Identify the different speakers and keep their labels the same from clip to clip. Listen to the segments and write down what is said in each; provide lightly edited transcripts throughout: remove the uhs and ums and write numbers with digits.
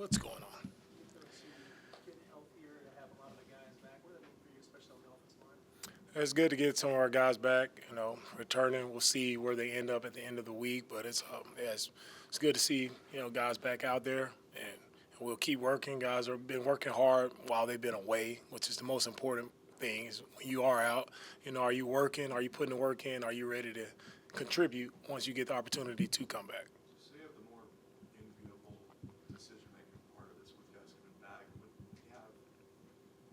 Speaker 1: what's going on?
Speaker 2: Getting healthier to have a lot of the guys back. What does that mean for you, especially on the offensive line?
Speaker 1: It's good to get some of our guys back. Returning. We'll see where they end up at the end of the week, but it's good to see guys back out there, and we'll keep working. Guys have been working hard while they've been away, which is the most important thing. Is when you are out, are you working? Are you putting the work in? Are you ready to contribute once you get the opportunity to come back?
Speaker 3: So you have the more enviable decision-making part of this with guys coming back. But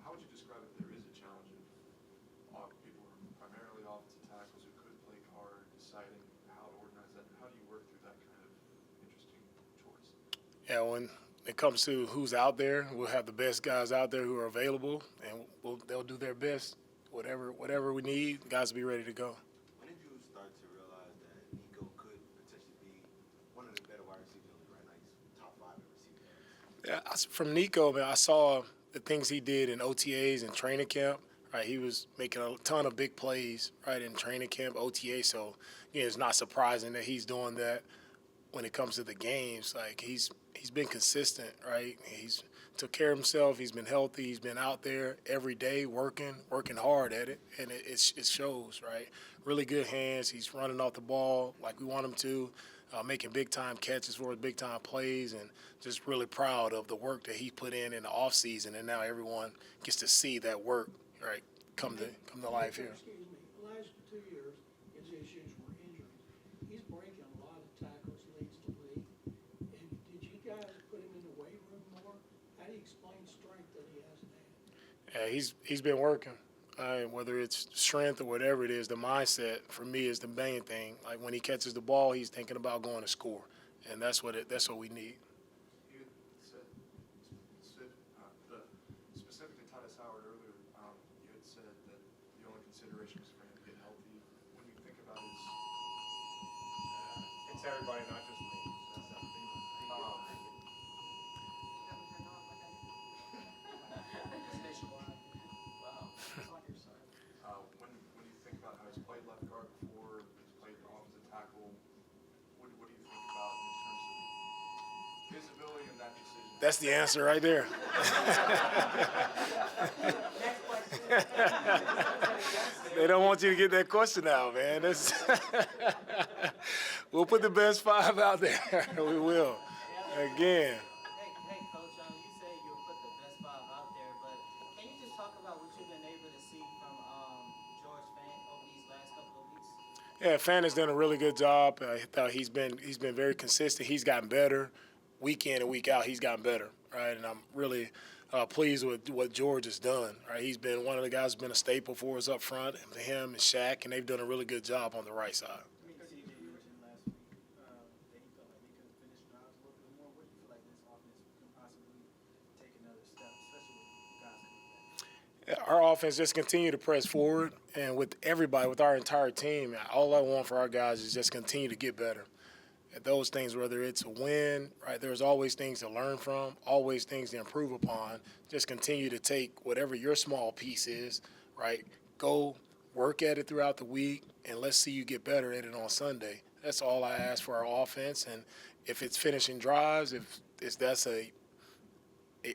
Speaker 3: how would you describe if there is a challenge of people who are primarily offensive tackles who could play guard, deciding how to organize that? How do you work through that kind of interesting choice?
Speaker 1: Yeah, when it comes to who's out there, we'll have the best guys out there who are available, and they'll do their best. Whatever we need, guys will be ready to go.
Speaker 4: When did you start to realize that Nico could potentially be one of the better wide receivers in the league, right? Like he's top 5 in receiving yards?
Speaker 1: Yeah, from Nico, man, I saw the things he did in OTAs and training camp. Right, he was making a ton of big plays right in training camp, OTA. So it's not surprising that he's doing that when it comes to the games. Like he's been consistent, right? He's took care of himself. He's been healthy. He's been out there every day working hard at it, and it shows, right? Really good hands. He's running off the ball like we want him to, making big-time catches for his big-time plays, and just really proud of the work that he put in the offseason, and now everyone gets to see that work, right, come to life here.
Speaker 2: Excuse me. The last 2 years, his issues were injuries. He's breaking a lot of tackles, leads the league. And did you guys put him in the weight room more? How do you explain strength that he hasn't had?
Speaker 1: Yeah, he's been working. Whether it's strength or whatever it is, the mindset for me is the main thing. Like when he catches the ball, he's thinking about going to score, and that's what we need.
Speaker 3: You had said, specifically Titus Howard earlier, you had said that the only consideration was for him to get healthy. When you think about his
Speaker 5: It's everybody, not just me. So that's something.
Speaker 2: It's nationwide. Wow. It's on your side.
Speaker 3: when you think about how he's played left guard before, he's played offensive tackle, what do you think about in terms of his ability in that decision?
Speaker 1: That's the answer right there.
Speaker 2: Next question.
Speaker 1: They don't want you to get that question out, man. We'll put the best 5 out there. We will. Again.
Speaker 6: Hey, Coach, you said you would put the best 5 out there, but can you just talk about what you've been able to see from George Fant over these last couple of weeks?
Speaker 1: Yeah, Fan has done a really good job. I thought he's been very consistent. He's gotten better week in and week out. He's gotten better, right? And I'm really pleased with what George has done. Right, he's been one of the guys who's been a staple for us up front. Him and Shaq, and they've done a really good job on the right side.
Speaker 2: CJ, you mentioned last week that he felt like he could finish drives a little bit more. What do you feel like this offense can possibly take another step, especially with guys coming back?
Speaker 1: Our offense just continue to press forward, and with everybody, with our entire team, all I want for our guys is just continue to get better. At those things, whether it's a win, right, there's always things to learn from, always things to improve upon. Just continue to take whatever your small piece is, right, go work at it throughout the week, and let's see you get better at it on Sunday. That's all I ask for our offense, and if it's finishing drives, if that's a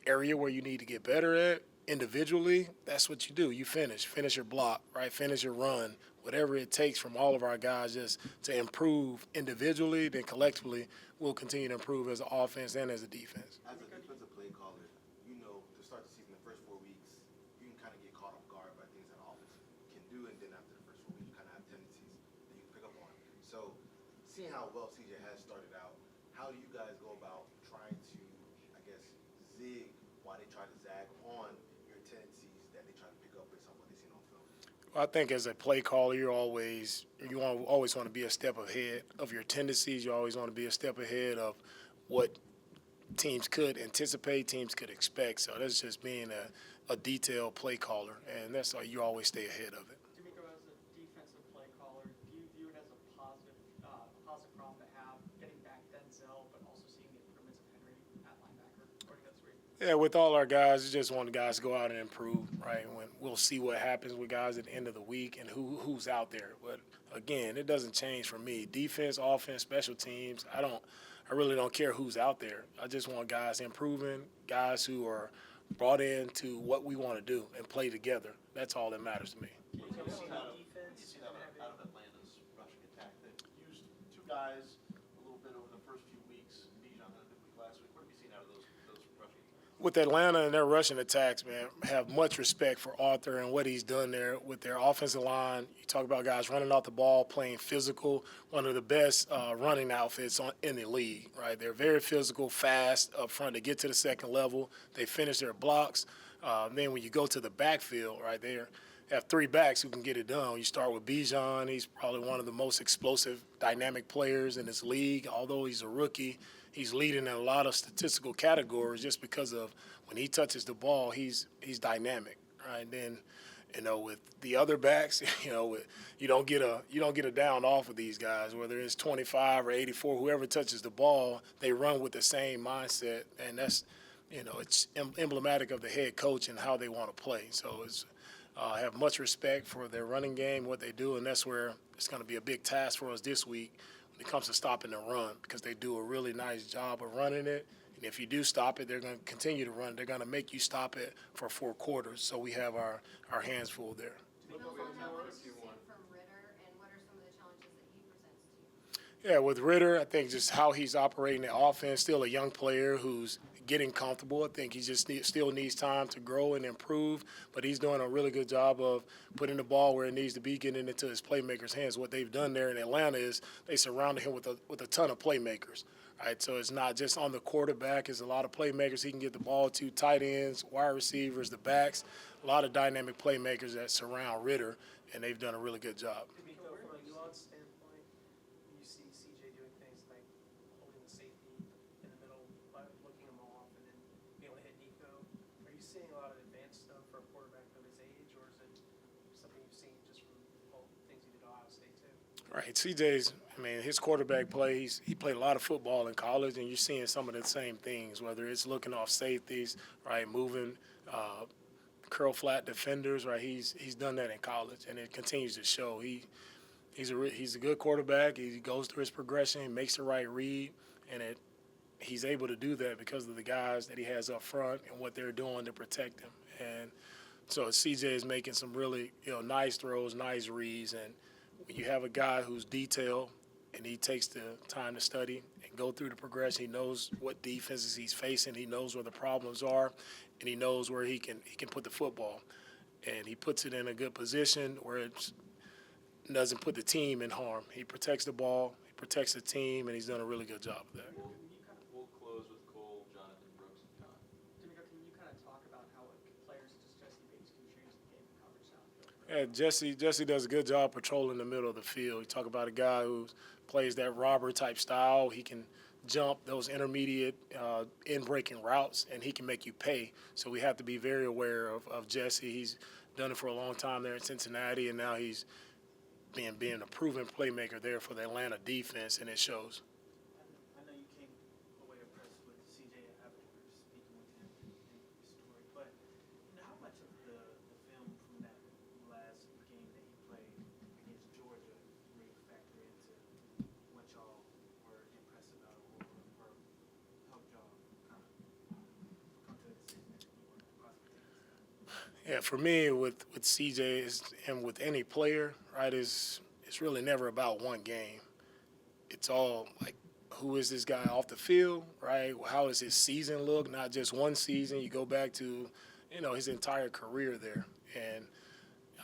Speaker 1: area where you need to get better at, individually, that's what you do. You finish your block, right? Finish your run, whatever it takes from all of our guys just to improve individually, then collectively we'll continue to improve as an offense and as a defense.
Speaker 4: As a defensive play caller, to start the season, the first 4 weeks, you can kind of get caught off guard by things that offense can do, and then after the first 4 weeks, you kind of have tendencies that you can pick up on. So, seeing how well CJ has started out, how do you guys go about trying to, zig while they try to zag on your tendencies that they try to pick up based on what they see on film?
Speaker 1: Well, I think as a play caller, you always want to be a step ahead of your tendencies. You always want to be a step ahead of what teams could anticipate, teams could expect. So that's just being a detailed play caller, and that's how you always stay ahead of it.
Speaker 7: DeMeco, as a defensive play caller, do you view it as a positive problem to have, getting back Denzel, but also seeing the improvements of Henry at linebacker? Or do you disagree?
Speaker 1: Yeah, with all our guys, you just want the guys to go out and improve, right? When we'll see what happens with guys at the end of the week and who's out there. But again, it doesn't change for me. Defense, offense, special teams. I I really don't care who's out there. I just want guys improving, guys who are brought into what we want to do and play together. That's all that matters to me.
Speaker 5: What have you seen out of Atlanta's rushing attack? They used two guys a little bit over the first few weeks, Bijan and a week last week. What have you seen out of those rushing attacks?
Speaker 1: With Atlanta and their rushing attacks, man, have much respect for Arthur and what he's done there with their offensive line. You talk about guys running off the ball, playing physical, one of the best running outfits in the league, right? They're very physical, fast up front. They get to the second level. They finish their blocks. Then when you go to the backfield, right, they have three backs who can get it done. You start with Bijan. He's probably one of the most explosive, dynamic players in this league. Although he's a rookie, he's leading in a lot of statistical categories just because of when he touches the ball, he's dynamic, right? And then, with the other backs, you don't get a down off of these guys, whether it's 25 or 84, whoever touches the ball, they run with the same mindset, and that's, it's emblematic of the head coach and how they want to play. So it's have much respect for their running game, what they do, and that's where it's going to be a big task for us this week when it comes to stopping the run, because they do a really nice job of running it. And if you do stop it, they're going to continue to run. They're going to make you stop it for 4 quarters. So we have our hands full there.
Speaker 8: What have you seen from Ritter, and what are some of the challenges that he presents to you?
Speaker 1: Yeah, with Ritter, I think just how he's operating the offense, still a young player who's getting comfortable. I think he just still needs time to grow and improve, but he's doing a really good job of putting the ball where it needs to be, getting into his playmakers' hands. What they've done there in Atlanta is they surrounded him with a ton of playmakers. Right, so it's not just on the quarterback. It's a lot of playmakers he can get the ball to, tight ends, wide receivers, the backs, a lot of dynamic playmakers that surround Ritter, and they've done a really good job.
Speaker 7: DeMeco, from a nuance standpoint, when you see CJ doing things like holding the safety in the middle, looking him off, and then being able to hit Nico, are you seeing a lot of advanced stuff for a quarterback of his age, or is it something you've seen just from all the things he did at Ohio State too?
Speaker 1: Right, his quarterback plays, he played a lot of football in college, and you're seeing some of the same things, whether it's looking off safeties, right, moving curl flat defenders, right, he's done that in college, and it continues to show. He's a good quarterback. He goes through his progression, he makes the right read, and he's able to do that because of the guys that he has up front and what they're doing to protect him. And so CJ is making some really nice throws, nice reads, and when you have a guy who's detailed and he takes the time to study and go through the progression, he knows what defenses he's facing, he knows where the problems are, and he knows where he can put the football. And he puts it in a good position where it doesn't put the team in harm. He protects the ball, he protects the team, and he's done a really good job of that.
Speaker 3: We'll close with Cole, Jonathan, Brooks, and John.
Speaker 7: DeMeco, can you kind of talk about how players such as Jesse Bates can change the game and coverage downfield?
Speaker 1: Yeah, Jesse does a good job patrolling the middle of the field. You talk about a guy who plays that robber type style. He can jump those intermediate in-breaking routes, and he can make you pay. So we have to be very aware of Jesse. He's done it for a long time there in Cincinnati, and now he's being a proven playmaker there for the Atlanta defense, and it shows.
Speaker 9: I know you came away impressed with CJ after speaking with him and his story, but how much of the film from that last game that he played against Georgia may factor into what y'all were impressed about or helped y'all kind of come to a decision that you want to possibly take this guy?
Speaker 1: Yeah, for me, with CJ and with any player, right, it's really never about one game. It's all like, who is this guy off the field, right? How does his season look? Not just one season. You go back to, his entire career there. And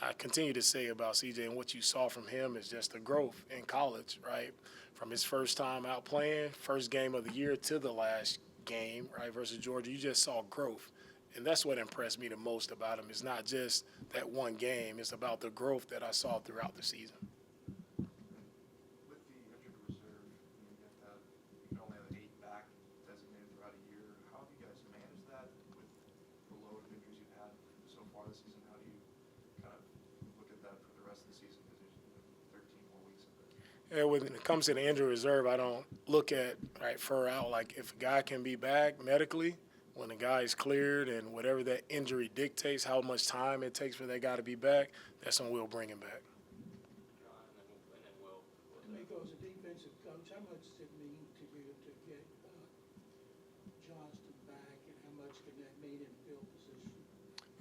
Speaker 1: I continue to say about CJ and what you saw from him is just the growth in college, right? From his first time out playing, first game of the year to the last game, right, versus Georgia, you just saw growth. And that's what impressed me the most about him. It's not just that one game. It's about the growth that I saw throughout the season.
Speaker 3: With the injured reserve, you can only have 8 back designated throughout a year. How have you guys managed that with the load of injuries you've had so far this season? How do you kind of look at that for the rest of the season? Because there's 13 more weeks of it.
Speaker 1: Yeah, when it comes to the injury reserve, I don't look at fur out. Like, if a guy can be back medically, when a guy is cleared and whatever that injury dictates, how much time it takes for that guy to be back, that's when we'll bring him back.
Speaker 2: DeMeco, as a defensive coach, how much does it mean to you to get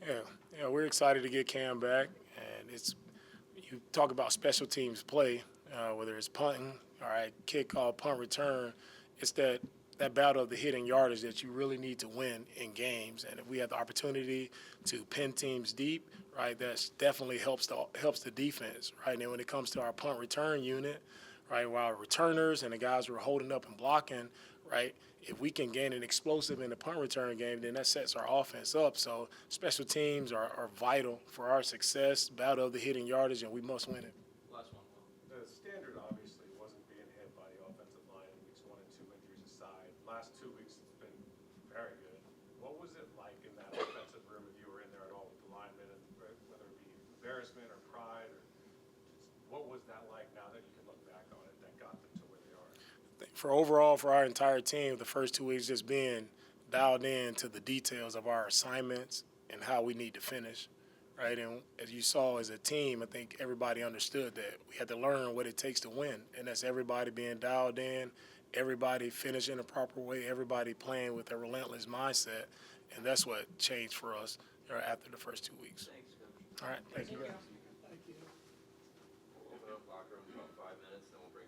Speaker 1: Yeah, we're excited to get Cam back, and you talk about special teams play, whether it's punting, all right, kickoff, punt return. It's that battle of the hidden yardage that you really need to win in games. And if we have the opportunity to pin teams deep, right, that definitely helps the defense, right. And then when it comes to our punt return unit, right, while returners and the guys who are holding up and blocking, right, if we can gain an explosive in the punt return game, then that sets our offense up. So special teams are vital for our success, battle of the hidden yardage, and we must win it.
Speaker 5: Last one, Will.
Speaker 10: The standard obviously wasn't being hit by the offensive line in weeks 1 and 2, injuries aside. Last 2 weeks it's been very good. What was it like in that offensive room if you were in there at all with the linemen, and whether it be embarrassment or pride, or just what was that like now that you can look back on it that got them to where they are?
Speaker 1: For our entire team, the first 2 weeks just being dialed in to the details of our assignments and how we need to finish, right? And as you saw as a team, I think everybody understood that we had to learn what it takes to win, and that's everybody being dialed in, everybody finishing the proper way, everybody playing with a relentless mindset, and that's what changed for us after the first 2 weeks.
Speaker 5: Thanks, Coach.
Speaker 1: All right, thank you guys.
Speaker 2: Thank you.
Speaker 11: We'll open up locker room in about 5 minutes, then we'll bring